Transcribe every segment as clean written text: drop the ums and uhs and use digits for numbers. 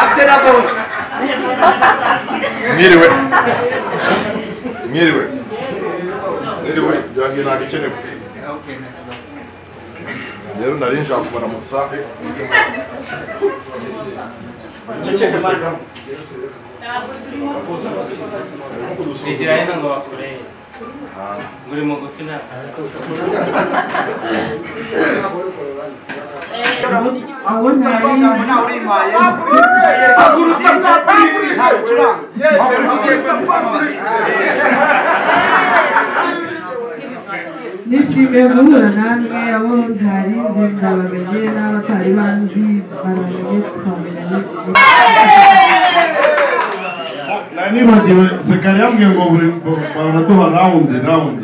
After the boss. Anyway, jangi na gicene. Okay, natural. Rero nari nshaka kubaramutsa. Cheke man. Izira ina ngo bakore. Muri mu gufina. Nishimiye guhura namwe abo ntari nzi ndabamenye n'abatari banzi baramenye twamenye. Nibagiwe sekari yambwiye ngo baraduha round.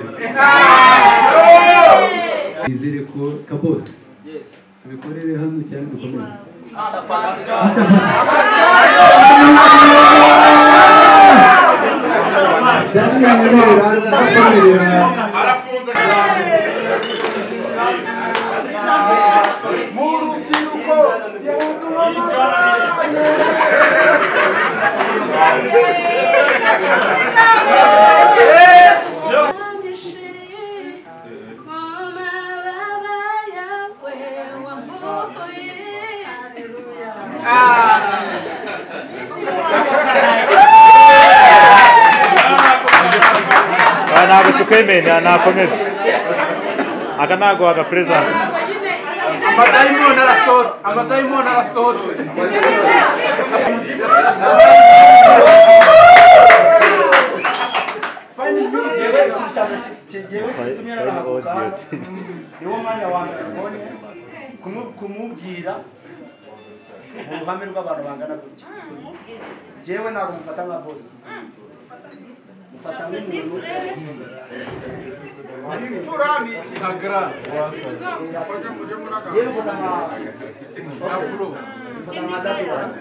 Izere ko kabose. Yes. Tubikorere hano cyane dukomeze. Ntabwo tukemenya nakomeza aka ntabwo wagapresent amadayimoni arasohotse niwo mwanya wanjye nabonye kumubwira mu ruhame rw'abantu bangana gutya jewe ntabwo mufata nka bosi mufata nk'umuntu imfura ni ikihagra yewe mfata nka dadi wanjye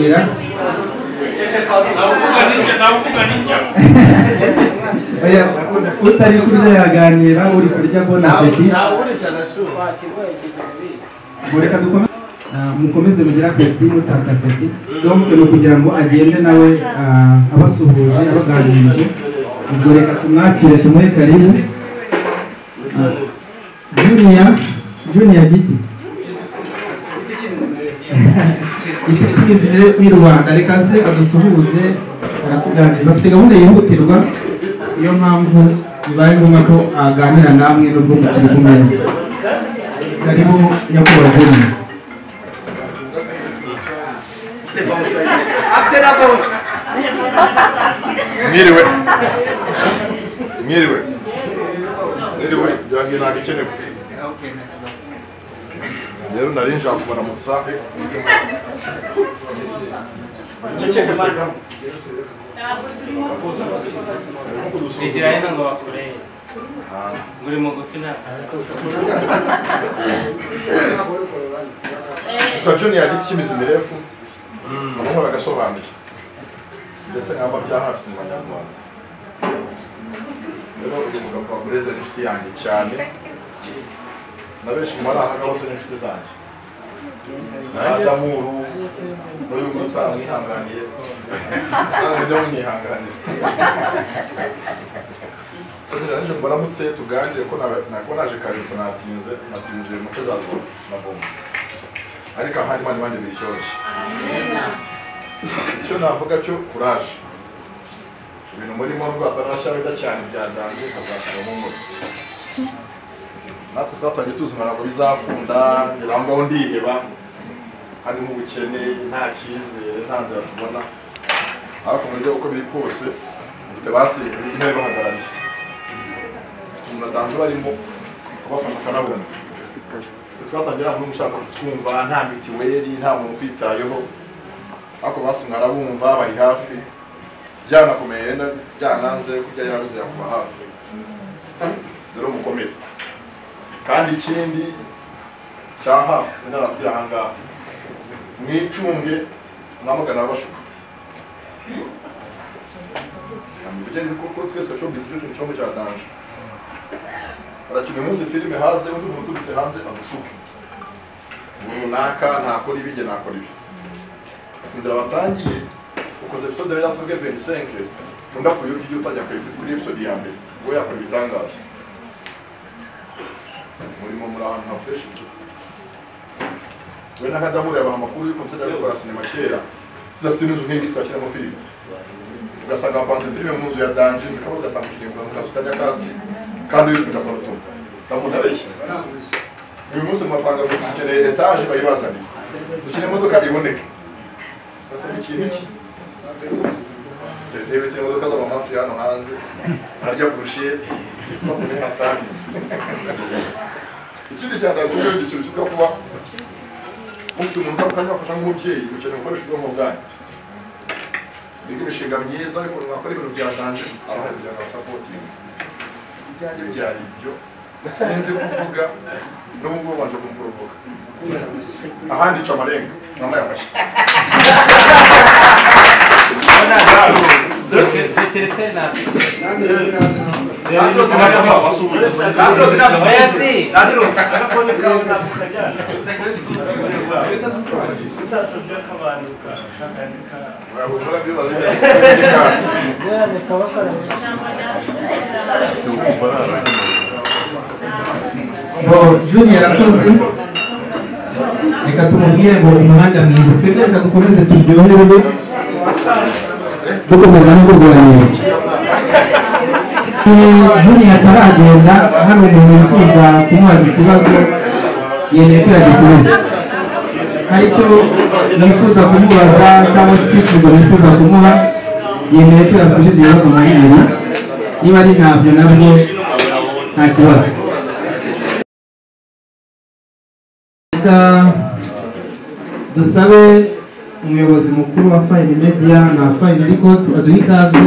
kuganira oya utari kurya yaganira uri kurya bona apeti mureka dukomeze mukomeze mugira apeti mutaka apeti donc no kugira ngo agende nawe abasuhuje abaganirije ubwo reka tumwakire tumuhe karibu Junior Giti ikizire w'i Rwanda reka se adusuhuze aratuganiriza afite gahunda yihutirwa iyo mpamvu bibaye ngombwa ko aganira namwe n'ubwo mukiri ku meza karibu nyakubahwa Junior mwiriwe byangiye ntabwo ikenewe rero nari nshaka kubaramutsa Israel ngo bakore nguri mugufi na Junior Giti cy'imizi mirefu amahoro agasobanuye ndetse nkaba bya hafi mu Banyarwanda rero ugemuka kwa Bureza n'inshuti yanjye cyane na benshi muri aha ngaho bose n'inshuti zanjye Adamuru n'uyu nguyu twaramwihanganiye nawe njya mwihanganiza naje mbaramutse tuganire ko nako naje karitsa natinze muce za Rubavu na Bombo ariko ahandi bandi biryoshye icyo navuga cyo courage ibintu murimo rwatarashya bita cyane byadanje kazashiramo ngo natwe twatangiye tuzima ntabwo bizakunda ngirangaho ndiheba harimo ubukene nta cyizere nta nzira tubona ariko mu buryo uko biri kose dufite basi intebe bahagarariye umuntu adanje barimo kubafasha akanabona twatangira muri mushaka twumva nta mitiweli nta muntu kwitayeho ariko basi mwarabumva bari hafi byanakomeye byananze kurya yabuze yakuba hafi rero mukomere kandi ikindi cya hafi narabwira ahangaha mwicunge mwamagana abashuka amuvugeni kuko twese showbiz cyo cyombo cyadanje arakina umunsi filime haze undi muntu utse hanze agushuke runaka ntakora ibije nakora ibi inzira batangiye ukoze episode ya 25 unda kuyuka ibyo utajya kuri episode ya mbere ngo yakora ibitangaza murimo muri ahantu ha fresh we na Kadamuri aba amakuru yuko tutajya gukora sinema kera tuzafite n'inzu nk'iyi twakira mu filime ugasanga panze filime mu nzu ya danje zikaba ugasanga ikintu mu kazu kajya katsi kandi wifuza ko ndamunda beshya uyu munsi mapanga gukeneye etage bayibazaniye dukine imodoka iboneke basa ikintu iki Teve imodoka z'amamafi hano hanze arya kurushiye somune hatani ikindi cyane cyangwa igiciro cyitwa kuba ufite umuntu ukanya wafasha nk'umubyeyi ukeneye gukoresha ubwonko bwanyu biga imishinga myiza ariko mwakora ibintu byadanje abahari kugira ngo basapotinge ibyanjye byari ibyo sinzi kuvuga n'ubwo banje kumuprovoka ahandi ca amarenga mwambaye amashyi Junior arakoze reka tumubwire ngo umuhanda mwiza twebwe reka dukomeze turyoherwe dukomeza no kurwanira Junior ataragenda hano umuntu wifuza kumubaza ikibazo yemeye ko yagisubiza hari icyo nifuza kumubaza cyangwa se icyifuzo nifuza kumuha yemeye ko yasubiza ibibazo muri bibiri niba ari ntabyo nabyo nta kibazo dusabe umuyobozi mukuru wa Fine Media na Fine Records aduha ikaze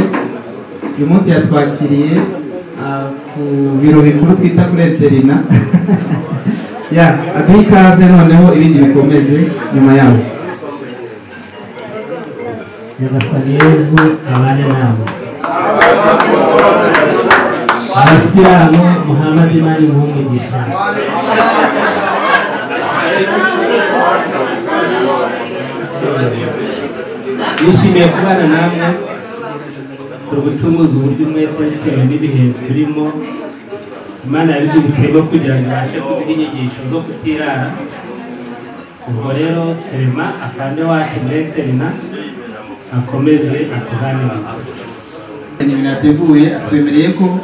uyu munsi yatwakiriye ku biro bikuru twita kuri Eterina aduha ikaze noneho ibindi bikomeze nyuma yaho nyagasani Yezu abane namwe. Abasilamu Muhammad Imani umugisha. Nishimiye kubana namwe tugucumuza uburyo umwete bitewe n'ibihe turimo. Imana yabiduhitiyemo kugira ngo ibashe kuduha inyigisho zo kutirara. Ubwo rero Clement afande wacu Mweterina akomeze atuganirize. Ibintu yateguye atwemereye ko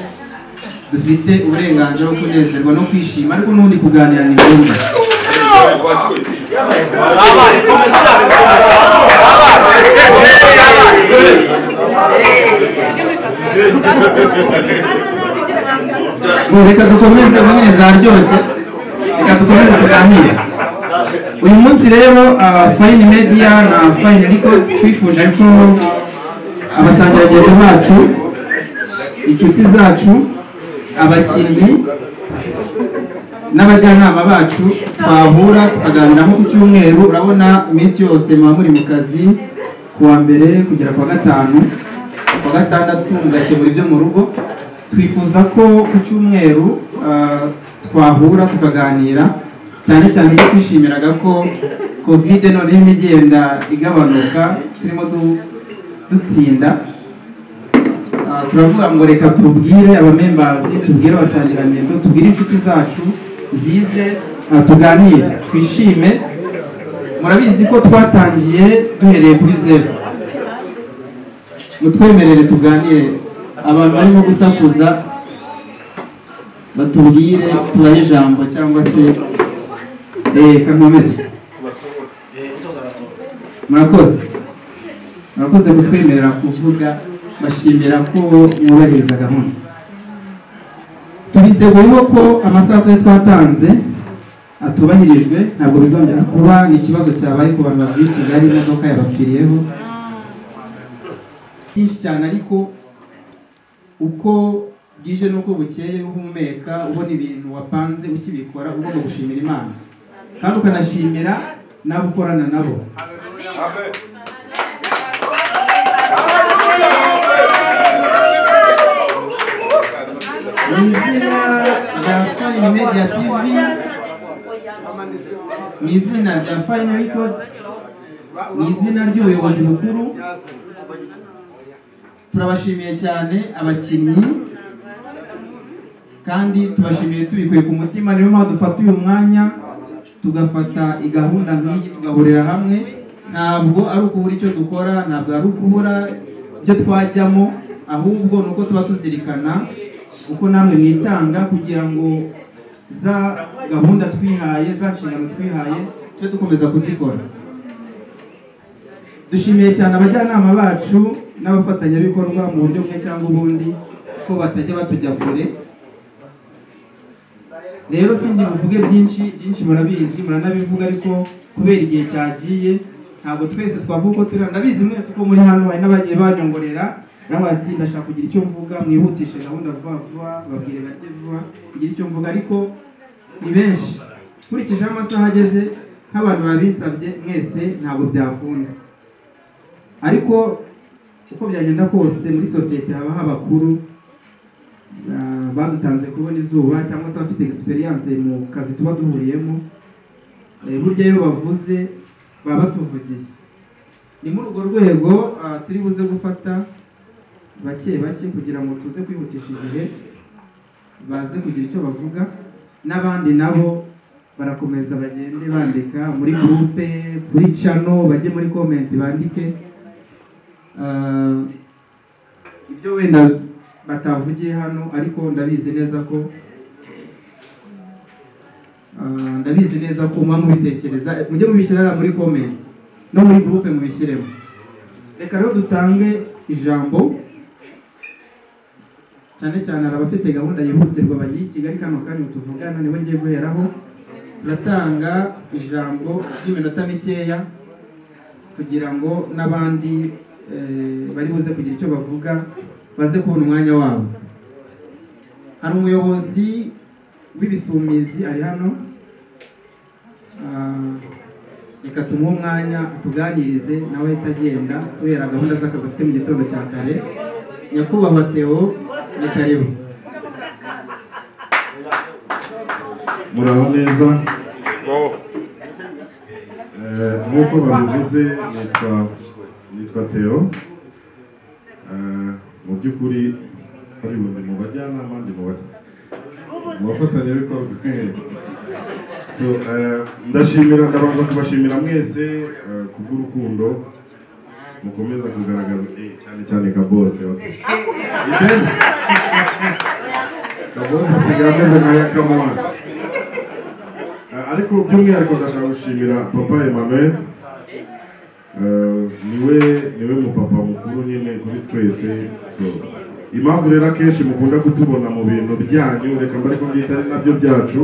dufite uburenganzira bwo kunezerwa no kwishima, ariko n'ubundi kuganira ni ngombwa. Reka dukomeze mwene zaryoshye, reka dukomeze tuganire. Uyu munsi rero Fine Media na Fine Record twifuje ko abasangirangendo bacu, inshuti zacu, abakinnyi n'abajyanama bacu twahura tukaganiramo ku cyumweru. Urabona iminsi yose muba muri mu kazi, kuwa mbere kugera kuwa gatanu, kuwa gatandatu mugakemura ibyo mu rugo. Twifuza ko ku cyumweru twahura tukaganira, cyane cyane ko twishimiraga ko covid none igenda igabanuka, turimo dutsinda. Turavuga ngo reka tubwire abamembazi, tubwire abasangirangendo, tubwire inshuti zacu zize tuganire twishime. Murabizi ko twatangiye duhereye kuri zero. Mutwemerere tuganire, abantu barimo gusakuza batubwire, tubahe ijambo cyangwa se kankomeze. Murakoze kutwemerera kuvuga, bashimira ko mwubahiriza gahunda. Tubiseguyeho ko amasaha twari twatanze atubahirijwe, ntabwo bizongera kuba. Ni ikibazo cyabaye ku bantu bavuye i Kigali, imodoka yabapfiriyeho byinshi cyane, ariko uko bwije n'uko bukeye uhumeka ubona ibintu wapanze ukibikora, ugomba gushimira Imana kandi ukanashimira n'abo ukorana nabo. Mu izina rya Fine Media TV, mu izina rya Fine Record, mu izina ry'ubuyobozi bukuru, turabashimiye cyane abakinnyi, kandi tubashimiye tubikuye ku mutima. Niyo mpamvu dufata uyu mwanya tugafata igahunda nk'iyi, tugahurira hamwe. Ntabwo ari ukubura icyo dukora, ntabwo ari ukubura ibyo twajyamo, ahubwo ni uko tuba tuzirikana uko namwe mwitanga kugira ngo za gahunda twihaye, za nshingano twihaye, tujye dukomeza kuzikora. Dushimiye cyane abajyanama bacu n'abafatanyabikorwa mu buryo bumwe cyangwa ubundi ko batajya batujya kure. Rero sindi buvuge byinshi murabizi, muranabivuga, ariko kubera igihe cyagiye ntabwo twese twavuga ko turi. Ndabizi mwese uko muri hano hari n'abagiye banyongorera nawe ati ndashaka kugira icyo mvuga, mwihutishe gahunda vuba, babwire barye vuba kugira icyo mvuga, ariko ni benshi. Kurikije amasaha ageze, nk'abantu babinsabye mwese ntabwo byakunda, ariko uko byagenda kose muri sosiyete habaho abakuru badutanze kubona izuba cyangwa se bafite experience mu kazi tuba duhuriyemo. Burya iyo bavuze baba batuvugiye. Ni muri urwo rwego turi buze gufata bake kugira ngo tuze kwihutisha igihe, baze kugira icyo bavuga, n'abandi nabo barakomeza bagende bandika muri groupe, kuri channel, bajye muri comment bandike ibyo wenda batavugiye hano, ariko ndabizi neza ko mwa mubitekereza, mujye mubishyira muri comment no muri groupe mubishyiremo. Reka rero dutange ijambo, cyane cyane abafite gahunda yihutirwa bagiye i Kigali kano kanya tuvugana, nibo ngiye guheraho. Turatanga ijambo ry'iminota mikeya kugira ngo n'abandi bari buze kugira icyo bavuga baze kubona umwanya wabo. Hari umuyobozi w'ibisumizi ari hano, reka tumuhe umwanya atuganirize nawe atagenda kubera gahunda z'akazi afite mu gitondo cya kare. Nyakubahwa Theo, ni karibu. Muraho neza. Nk'uko babivuze nitwa Theo. Mu by'ukuri hari ubundi mu bajyanama ndi mu bafatanyabikorwa. So ndabanza kubashimira mwese kubw'urukundo mukomeza kugaragaza cyane cyane Kabose. Kabose asigaye ameze nka Yakamwana. Ariko by'umwihariko ndashaka gushimira Papa Emmanuel. Niwe mu papa mukuru nyine kuri twese. So impamvu rero akenshi mukunda kutubona mu bintu byanyu, reka mbariko mbyita ari nabyo byacu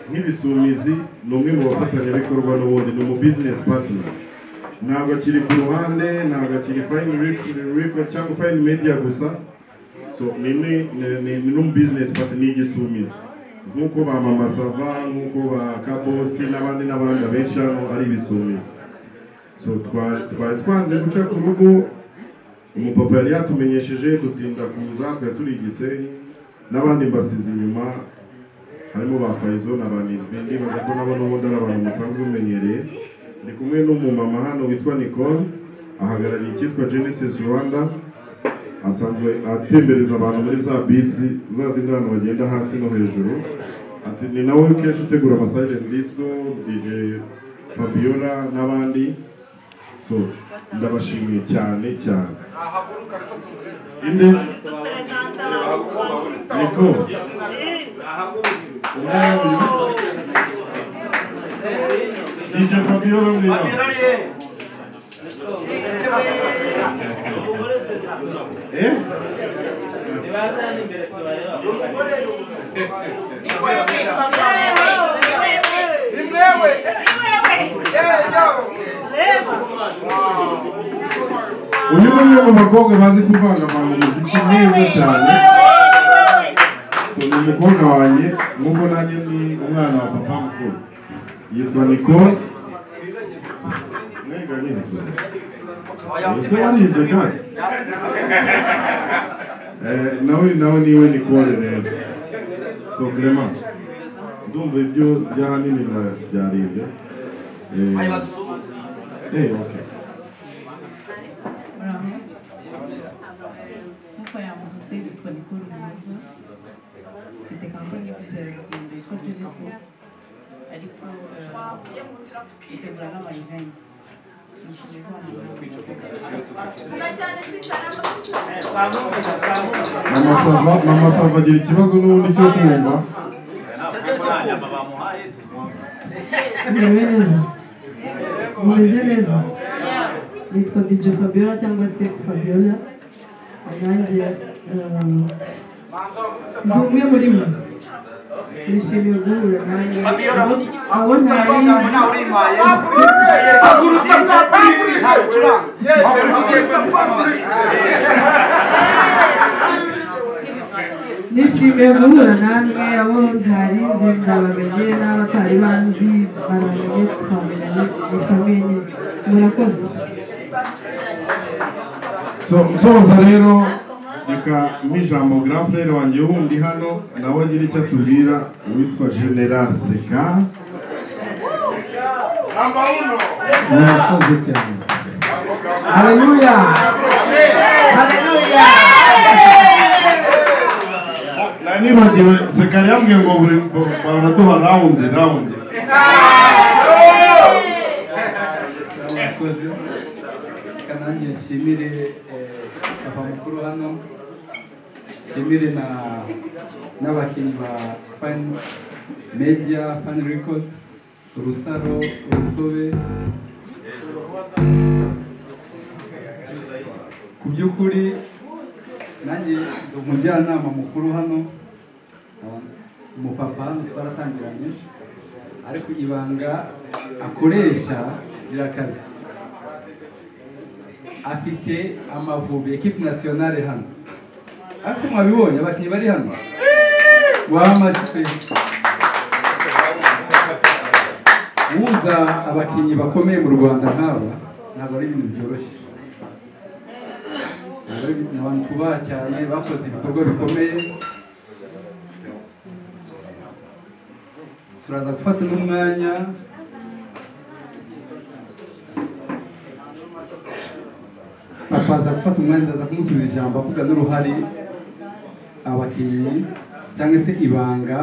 nk'ibisumizi, ni umwe mu bafatanyabikorwa n'ubundi, ni mu business partner. Ntabwo akiri ku ruhande, ntabwo akiri fine record cyangwa fine media gusa. So ni mu business partner, ni igisumizi nk'uko ba Mama Sava, nk'uko ba Kabosi n'abandi benshi hano ari ibisumizi. So twari twanze guca ku rugo, umupapa yari yatumenyesheje dutinda kuza, twari turi Gisenyi n'abandi mbasize inyuma, harimo ba Faizo na ba Nisbi, ndibaza ko nabo n'ubundi ari abantu musanzwe umenyereye. Ndi kumwe n'umumama hano witwa Nicole, ahagarariye icyitwa Genesis Rwanda, asanzwe atembereza abantu muri za bisi za zindi abantu bagenda hasi no hejuru. Ati ni nawe kenshi utegura silent disco, DJ Fabiola n'abandi. So ndabashimiye cyane cyane. Inde Niko DJ Fabiola ngwino. Uyu ni umwe mu bakobwa bazi kuvangavanga umuziki neza cyane. So ni umukobwa wanjye, nk'uko nanjye ni umwana wa papa mukuru. Yitwa Nicole. Mwega nyine. Ese warize kandi? Nawe niwe Nicole rero. So Clement, ndumva ibyo byahanini byaribye. Okay. Nk'uko yamuvuze yitwa Nicole Muhoza, mfite kampani y'ubukerarugendo yitwa Genesis, ariko itegura n'ama events. Mama Sava agira ikibazo n'ubundi cyo kumva. Mumeze neza. Nitwa DJ Fabiola cyangwa Sex Fabiola. Nanjye ndi umwe muri mwe. Nishimiye guhura nanjye. Abo ntari nishimiye guhura namwe, abo ntarinze ndabamenye n'abatari banzi baramenye, twamenye mukamenye. Murakoze. So nsoza rero reka mpijambo grand frère wanjye wundi hano nawe agira icyo atubwira, witwa General Seka. Murakoze cyane. Haleluya. Haleluya. Nibagiwe Seka yambwiye ngo baraduha round. Murakoze. Kananjye nshimire papa mukuru hano, nshimire n'abakinnyi ba Fine Media, Fine Records, Urusaro, Urusobe. Ku by'ukuri nanjye umujyanama mukuru hano, umupapa hano twaratangiranye, ariko ibanga akoresha birakaze. Afite Amavubi, equipe nationale hano. Ase mwabibonye abakinnyi bari hano. Wamashpe. guhuza abakinnyi bakomeye mu Rwanda nk'aba ntabwo ari ibintu byoroshye. Ni abantu tubaha cyane bakoze ibikorwa bikomeye. Turaza gufata n'umwanya papa aza gufata umwanya ndaza kumusubiza ijambo avuga n'uruhare abakinnyi cyangwa se ibanga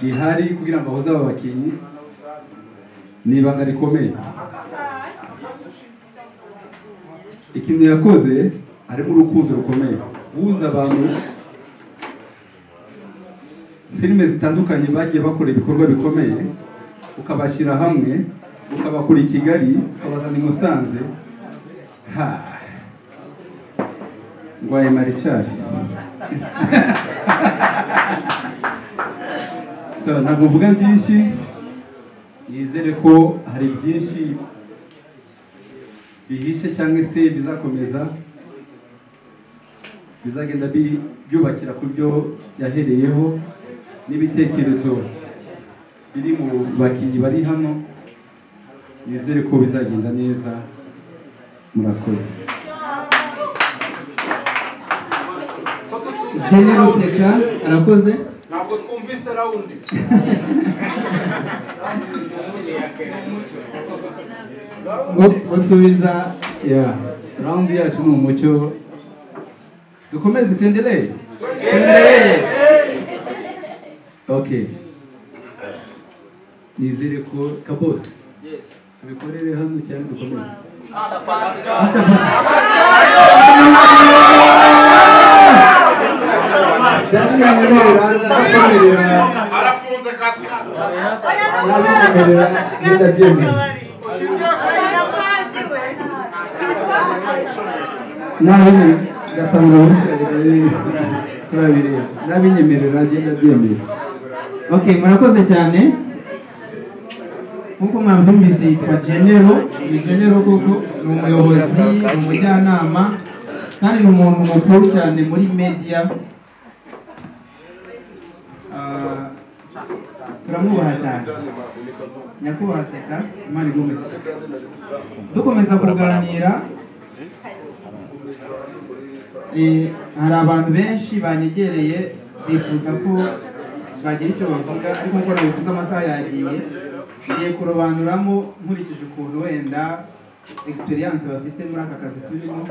rihari kugira ngo ahuze aba bakinnyi. Ni ibanga rikomeye. Ikintu yakoze harimo urukundo rukomeye guhuza abantu. Filime zitandukanye bagiye bakora ibikorwa bikomeye ukabashyira hamwe ukabakura i Kigali ukabazana i Musanze. Ngwaye Marishari ntabwo mvuga byinshi, yizere ko hari byinshi bihishe cyangwa se bizakomeza bizagenda byubakira ku byo yahereyeho n'ibitekerezo biri mu bakinnyi bari hano. Yizere ko bizagenda neza. Murakoze. General Seka arakoze. Ntabwo twumvise rawundi. Musubiza rawundi yacu ni umucyo. Dukomeze tuendelee. Okay. Nizere ko kabose. Yes. Tubikorere hano cyane dukomeze. Arafunze kasika. Okay, murakoze cyane. Nkuko mwabyumvise yitwa General. Ni General koko ni umuyobozi, umujyanama kandi ni umuntu mukuru cyane muri media. Turamubaha cyane. Nyakubahwa Seka Imana igomeze. Dukomeza kuganira. Hari abantu benshi banyegereye bifuza ko bagira icyo bavuga ariko nkora bifuza amasaha yagiye. Ngiye kurobanuramo nkurikije ukuntu wenda experience bafite muri aka kazi turimo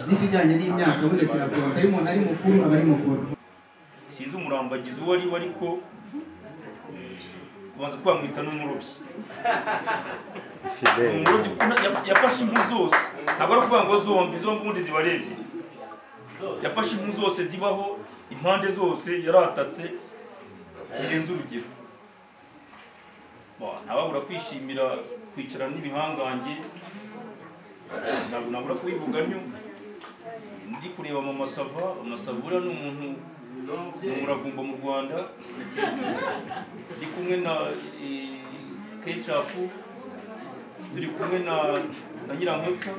n'ikijyanye n'imyaka burya kirakonta. Iyo umuntu ari mukuru aba ari mukuru. Size umurambagizi uwo ari we ariko kubanza twamwita n'umurobyi. Umurobyi yafashe impu zose, ntabwo ari ukuvuga ngo zombi ubundi zibarebye. Yafashe impu zose zibaho impande zose yaratatse birenze urugero. Ntababura kwishimira kwicara n'ibihangange, ntabwo nabura kubivuga ntyo. Ndi kureba Mama Sava, Amasavura ni umuntu umuravumba mu Rwanda. Ndi kumwe na Ketchup, turi kumwe na Nyirankotsa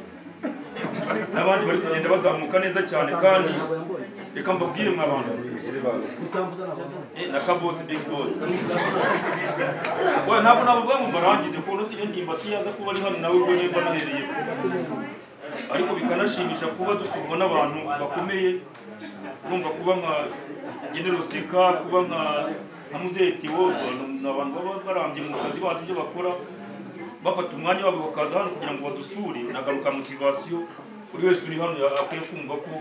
n'abandi bari kugenda bazamuka neza cyane. Kandi reka mbabwire mw'abantu na Kabosi Big Boss ntabwo navuga ngo mbarangize kuko iyo ndimbati yaza kuba ari hano nawe ubwo nimba nahereye, ariko bikanashimisha kuba dusurwa n'abantu bakomeye. Urumva kuba nka General Seka, kuba nka Muzehe Theo, ni abantu baba barambye mu kazi bazi ibyo bakora, bafata umwanya wabo bakaza hano kugira ngo badusure. Nagaruka motivation buri wese uri hano akwiye kumva ko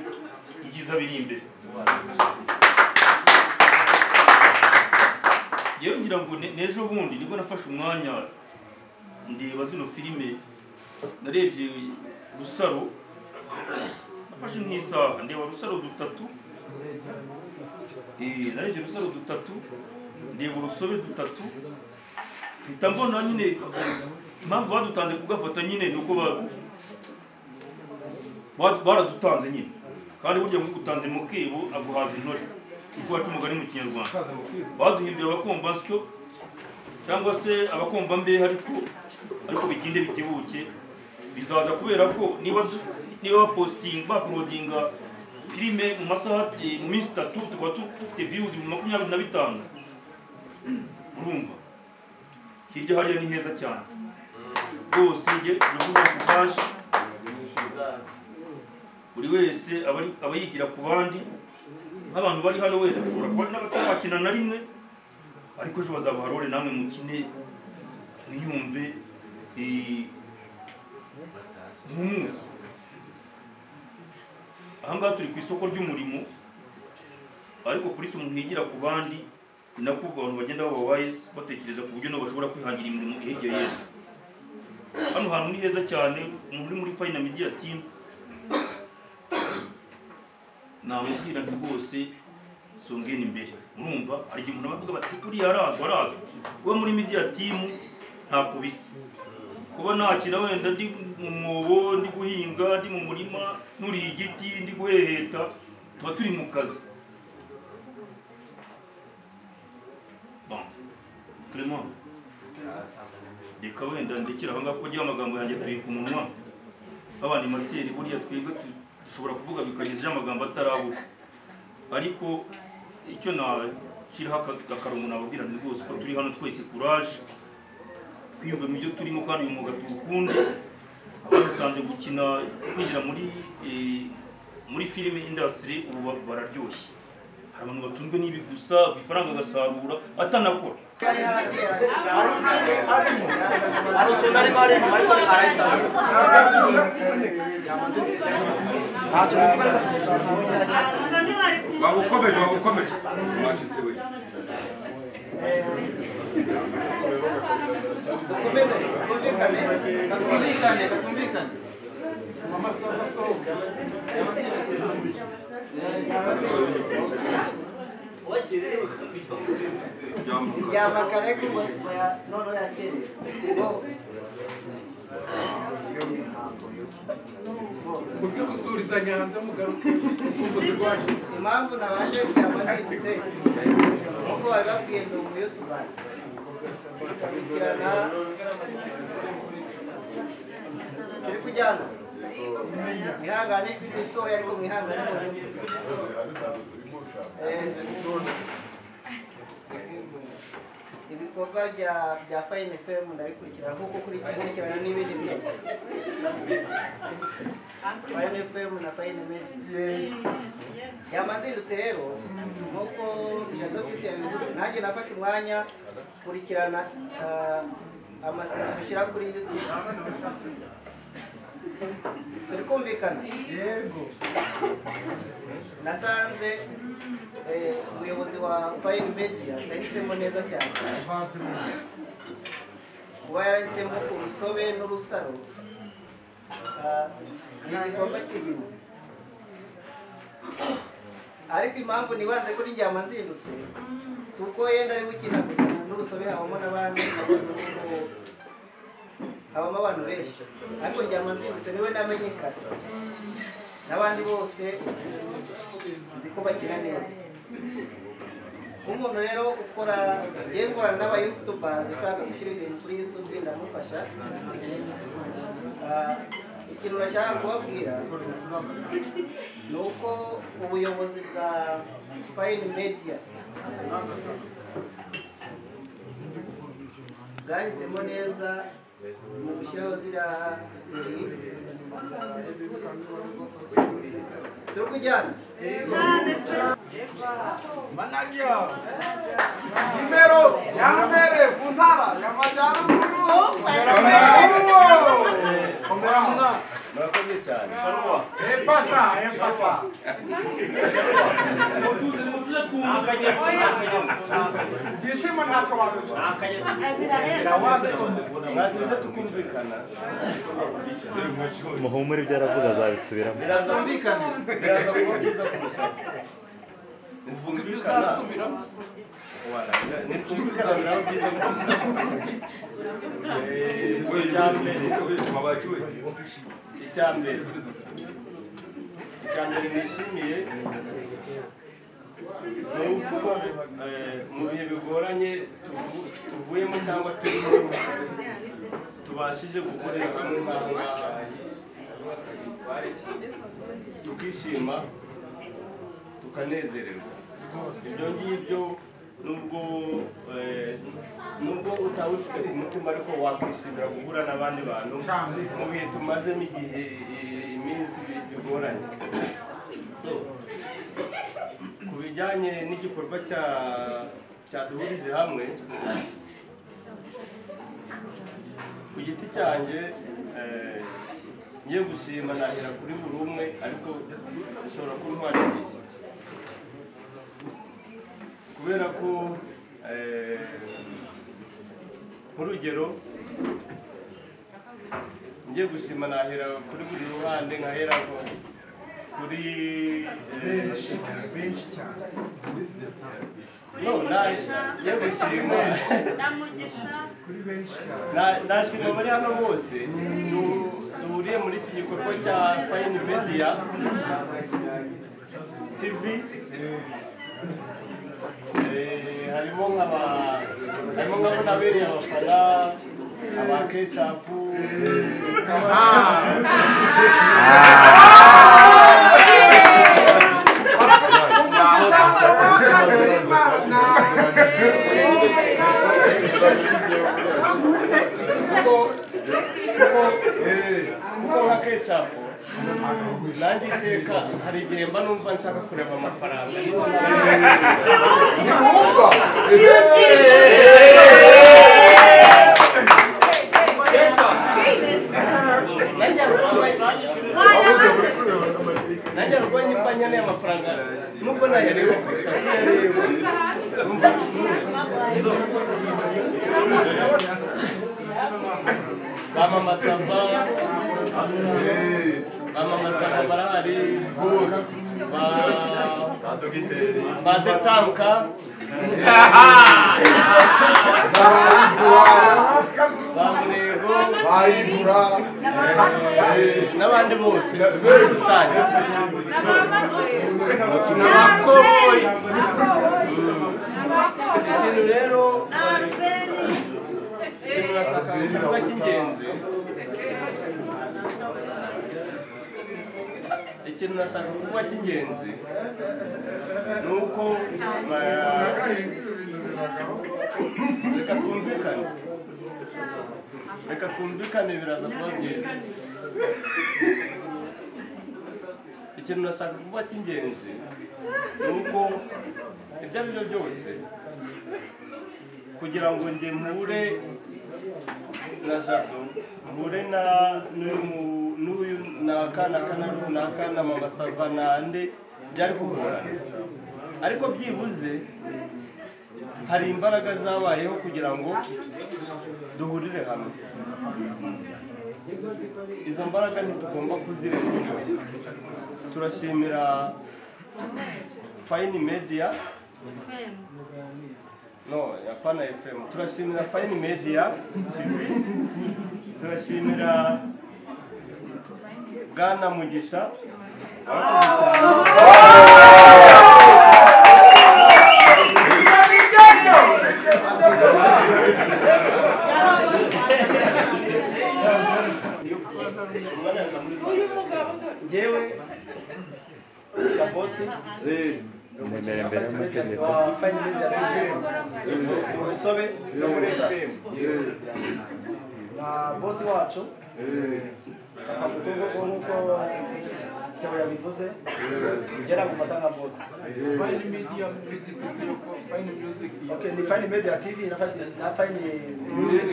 ibyiza biri imbere. Yewe ngira ngo n'ejo bundi nibwo nafashe umwanya ndeba zino filime, narebye Rusaro, nafashe nk'isaha ndeba Rusaro dutatu, narebye Rusaro dutatu, ndeba Urusobe dutatu, mpita mbona nyine impamvu badutanze kugafata nyine ni uko baradutanze nyine, kandi burya ngo ugutanze mu kebo aguhaza intore, kuko wacu umugani mu Kinyarwanda. Baduhimbiye abakombansyo cyangwa se abakombambe, ariko bitinde bitebuke bizaza, kubera ko niba bapostinga filime mu masaha mu minsi 3 tukaba dufite views 25. Urumva hirya hariya ni heza cyane rwose njye uravuga ku kashi buri wese aba yigira ku bandi nk'abantu bari hano wenda bashobora kuba n'abatazakina na rimwe ariko ejo bazabaharore namwe mukine mwiyumve nk'umwuka. Ahangaha turi ku isoko ry'umurimo ariko kuri se umuntu yigira ku bandi ni nako abantu bagenda baba wise batekereza ku buryo nabo bashobora kwihangira imirimo ihegeye heza. Hano hantu ni heza cyane, umuntu uri muri Fine Media Team namubwira nti rwose songeni imbere. Urumva hari igihe umuntu abavuga bati turiya arazwa kuba muri Media Team ntako bisa, kuba nakira wenda ndi mu mwobo ndi guhinga ndi mu murima nuri igiti ndi guheheta tuba turi mu kazi. Clement reka wenda ndekera ahangaha ko agira amagambo yanjye turi ku munwa abandi materi buriya twebwe dushobora kuvuga bikagejeje amagambo atarabura, ariko icyo nashiraho akarongo nababwira ni rwose ko turi hano twese courage twiyumva mu byo turimo kandi uyu mwuga tuwukunde. Abatanze gukina kwinjira muri film industry ubu bararyoshye, hari abantu batunzwe n'ibi gusa ifaranga agasarura atanakora. Wabukomeje mwashitse we Kumvikane. Mama sasa yamakare ko nono yakere buryo gusuriza Nyanza mugaruke kuvuze rwose impamvu nabanje kuyamazindutse nkuko bababwiye ngo muyo tubazi kirana turi kujyana mwihangane bitoya ariko mwihangane ibikorwa bya Fine FM ndabikurikirana nkuko kurikirana n'ibindi byose. Fine FM na Fine Media yamazindutse rero nkuko Jado Office yabivuze, nanjye nafashe umwanya kurikirana amasezerano dushyira kuri YouTube. Turi kumvikana yego. Nasanze umuyobozi wa Fine Media yahisemo neza cyane kuba yarahisemo urusobe n'urusaro n'igikorwa kizima, ariko impamvu nibanze kuri njye amazindutse si uko yenda ari gukina gusa n'urusobe habamo n'abandi habamo abantu benshi, ariko njye amazindutse niwe namenyekana, n'abandi bose nzi ko bakina neza. Umuntu rero ukora ngengorana n'aba YouTubers ushaka gushyira ibintu kuri YouTube ndamufasha. Ikintu nashaka kubabwira ni uko ubuyobozi bwa Fine Media bwahisemo neza mu gushyiraho ziriya seri. Turi kujyana manager numero ya mbere ku ntara y'amajyaruguru komera muna murakoze cyane epasha gishimo ntacyo wabije mwatuze tukumvikana muhumure ibyo aravuga azabisubiramo birazumvikana biraza kuba byiza kurusha uvuga ibyo uzasubiramo nitwumvikana biraba byiza kurusha icyambere nishimiye ni uko mu bihe bigoranye tuvuyemo cyangwa turimo tubashije gukorera hamwe n'ahangaha tukishima tukanezererwa. Ibyo ngibyo nubwo utawufite ku mutima ariko wakwishimira guhura n'abandi bantu mu bihe tumazemo igihe iminsi bigoranye. So ku bijyanye n'igikorwa cyaduhurije hamwe, ku giti cyanjye ngiye gushima nahera kuri buri umwe, ariko ushobora kuntwara igihe kubera ko nk'urugero ngiye gushima nahera kuri buri ruhande, nkahera kuri benshi cyane ngiye gushima nashima bari hano bose duhuriye muri iki gikorwa cya Fine Media TV. harimo n'abereye abafana aba Ketchup kuko nka Ketchup nanjye iteka hari igihe mba numva nshaka kureba amafaranga nanjye rwanye mba nkeneye amafaranga nubwo naherewe gusa Mama Sava barahari, ba Detanka, ba Murego, n'abandi bose muri rusange. Ikintu rero nashaka kuvuga cy'ingenzi, ikintu nashaka kuvuga cy'ingenzi ni uko reka twumvikane biraza kuba byiza. Ikintu nashaka kuvuga cy'ingenzi ni uko ibyo ari byo byose kugira ngo njye mpure na Jado, mpure n'uyu n'akana runaka na Mama Sava nande byari kugorana, ariko byibuze hari imbaraga zabayeho kugira ngo duhurire hamwe. Izo mbaraga ntitugomba kuzirenza. Turashimira Fine Media, no, yapana FM. Turashimira Fine Media TV, turashimira Bwana Mugisha, njyewe Kabosi Fine Media TV Musobe no muri FM na bosi wacu akamugongo nk'uko Theo yabivuze ngera gufata nka bosi. Fine Media Music isoko Fine Music. Okay, ni Fine Media TV na Fine Music.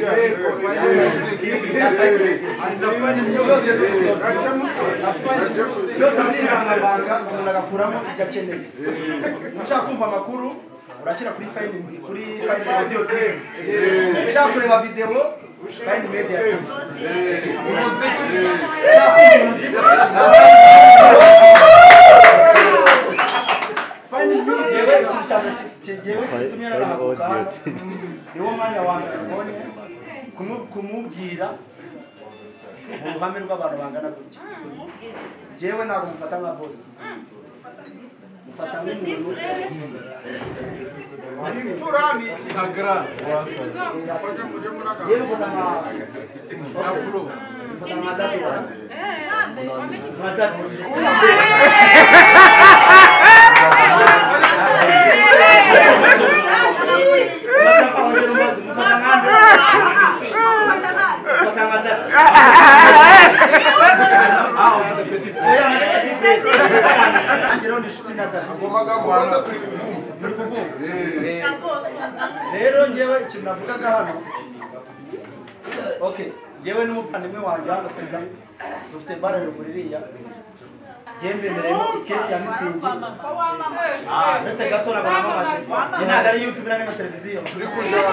Yose muri banga umuntu agakuramo igakeneye. Ushaka kumva amakuru urakira kuri Fine Audio TV. Ushaka kureba video Fine Media TV. Fine niwo mwanya wanjye mbonye kumubwira uruhame rw'abantu bangana gutya. Jewe ntabwo mufata nka bosi, mufata nk'umuntu imfura n'ikihagra yewe mbona nka dadi wanjye kubanza turi kuguha rero ngewe ikintu navugaga hano okay ngewe n'umuvandimwe wanjye hano seka dufite bare ruguru iriya yemereremo ikesi ya mitsingi ndetse gato nabwo namamaje ntabwo ari YouTube na televiziyo turi kujana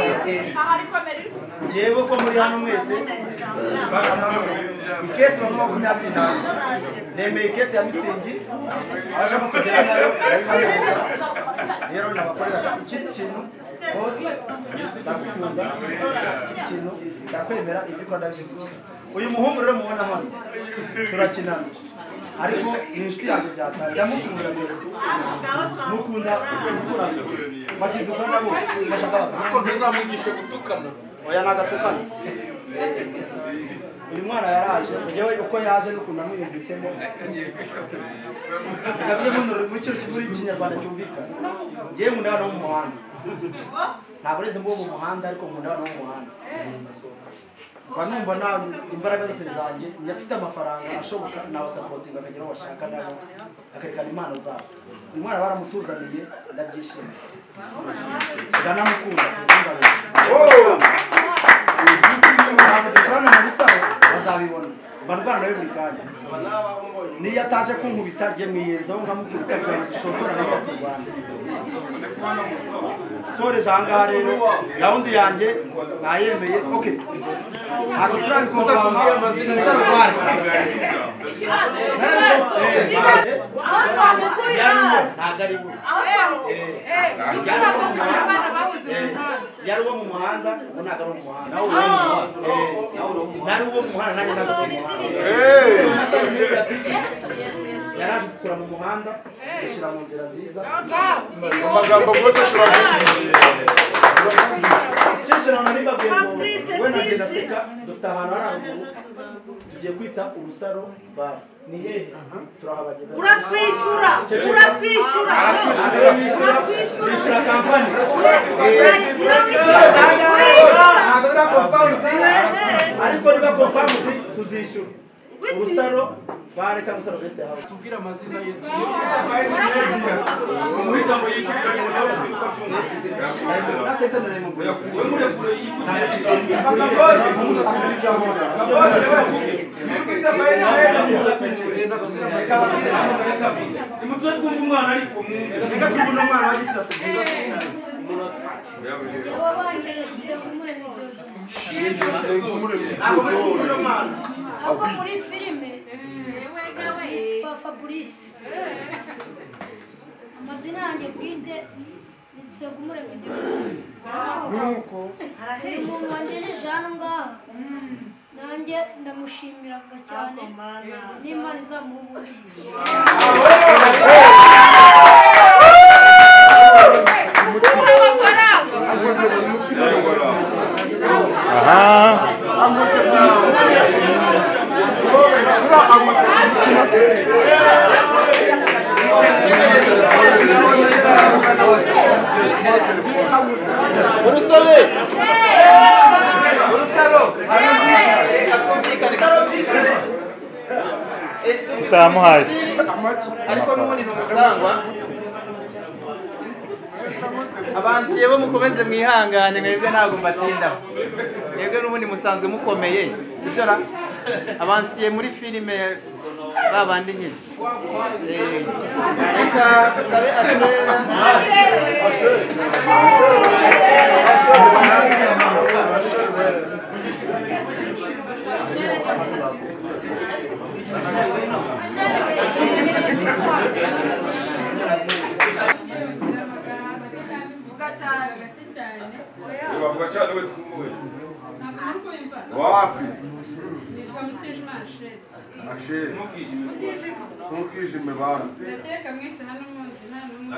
ngewe ko muri hano mwese ikesi no makumyabiri nemeye ikesi ya mitsingi aje kutugera nayo yayibahereza rero nabakorera iki kintu bose ndakunda iki kintu ndakwemera ibyo ndabishyigikiye uyu muhungu rero mubona hano turakinana ariko ni inshuti yanjye byataye ndamukunda rwose mukunda bakidukana bose bashaka kuko ntuzamwigishe gutukana oya nagatukana uyu mwana yaraje ngewe uko yaje n'ukuntu namwiyumvisemo bigaze mu kintu kiguri kinyarwanda cyumvikana ngewe nkunda abana bo mu muhanda ntabwo ureze mbo mu muhanda ariko nkunda abana bo mu muhanda banumva na imbaraga zose zanjye nyafite amafaranga ashoboka nabasapotinga akagira aho bashaka nabo akarekana impano zabo uyu mwana baramutuzaniye ndabyishimiye ndanamukunda bazabibona barwana nawe buri kanya niyo ataje kunkubita ngiye mwiyenzaho nkamukubita kugira ngo dushotora nawe turwane soreje ahangaha rero gahunda yanjye nayemeye okay ntabwo turabikuvama tuzarwara yari uwo mu muhanda ubu ntabwo ari mu muhanda nari uwo mu muhanda nanjye ntabwo ari mu muhanda yaraje gukura mu muhanda gushyira mu nzira nziza amagambo rwose turavugiye cyecero nari mbabwiye ngo we nagenda seka dufite ahantu hari haruguru tugiye kwita urusaro bare ni hehe turahabageza uratwishyura bishyura kampani ariko niba confirm tuzishyura urusaro bare cyangwa urusaro guest house tubwire amazina ye ahubwo muri filime yitwa Fabrice amazina yanjye bwite ni Nsengumuremyi nuko umuntu wangejeje hano ngaha nanjye ndamushimiraga cyane n'Imana izamuha utamuhaye ariko n'ubundi ni umusangwa abansiye bo mukomeze mwihangane mwebwe ntabwo mbatindaho mwebwe n'ubundi musanzwe mukomeye sibyo ra abansiye muri filime babandi nyine reka sabe bavuga cyane we twumuwe wapi nitwa Mutijima Asheri Asheri ntukijime bantu ndateka mwese hano munsi nta n'umwe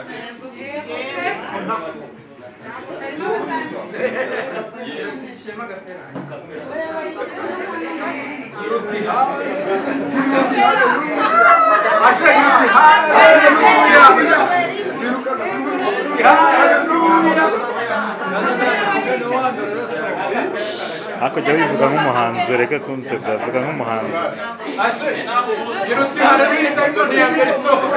hakurya wivuga nk'umuhanzi reka kunseka vuga nk'umuhanzi Ashe, gira uti harabita ngo ntiyambere isoko.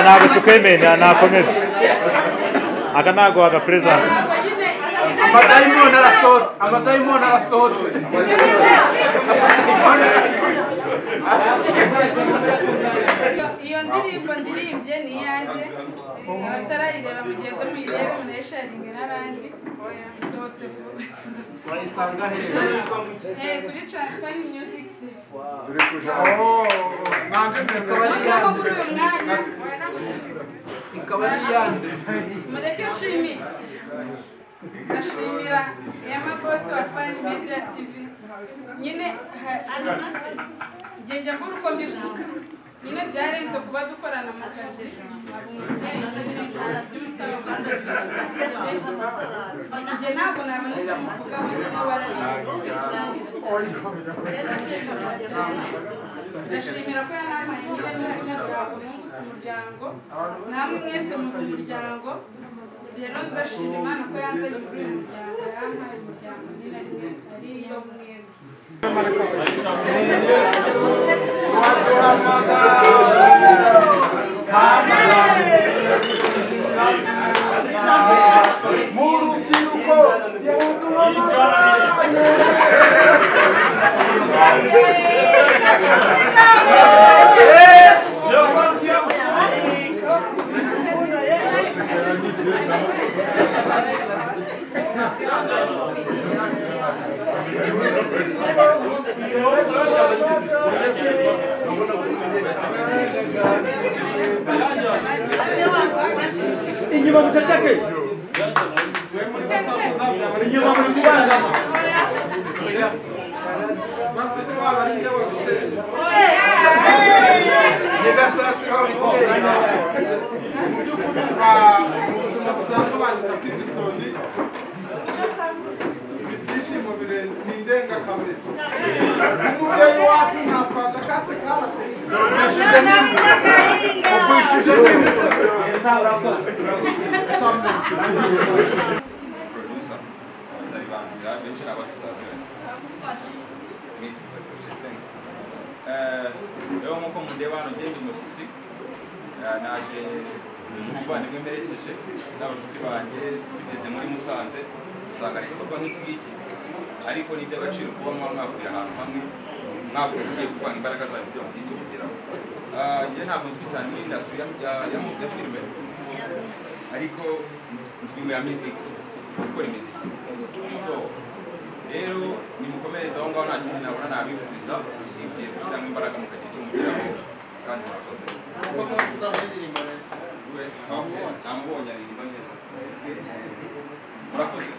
ntabwo tukwemera nakomeza aka ntabwo wagaperezida amadayimoni arasohotse iyo ndirimbo ndirimbye ni iyanjye abatarayireba mugende muyirebe munayisharinge n'abandi isohotse vuba wayisanga kuri Transfer Music turi kuja noneho muri uyu mwanya ikaba yanze mureke nshimire ndashimira Emma Boss wa Fine Media TV nyine njya mbura uko mbivuga nyine byarenze kuba dukorana mu kazi aba umubyeyi njye ntabwo nabona simuvuga nyine wararenze ndashimira ko yanampaye nyine n'undi muryango nungutse umuryango namwe mwese mu muryango rero ndashima Imana ko yanzanye muri uyu muryango yampaye umuryango nyine ariyo mwebwe inyuma muceceke inyuma muri kubanga basisi baba ari njye bafite nibasasi aho biteye mu by'ukuri ubuzima busanzwe banditse Kristozi ibyishimo ni indengakamere umubyeyi wacu ntatwaza kase kase ugwishije n'imbuto urakoze rero nk'uko mundeba hano ngende umushyitsi naje umuvandimwe mperekeje n'abashuti banjye tugeze muri Musanze usanga ari igikorwa nk'iki ngiki ariko ni iby'agaciro kuba mwakwira ahantu hamwe mwakwira ugiye kuvanga imbaraga zanyu kugira ngo mugire kugeraho njye ntabwo nzwi cyane muri industry ya filime ariko nzwi mu ya muziki gukora imiziki so rero nimukomereza aho ngaho nta kindi nabona nabifuriza usibye gushyiramo imbaraga mukagira icyo mugeraho kandi murakoze namubonye aririmba neza murakoze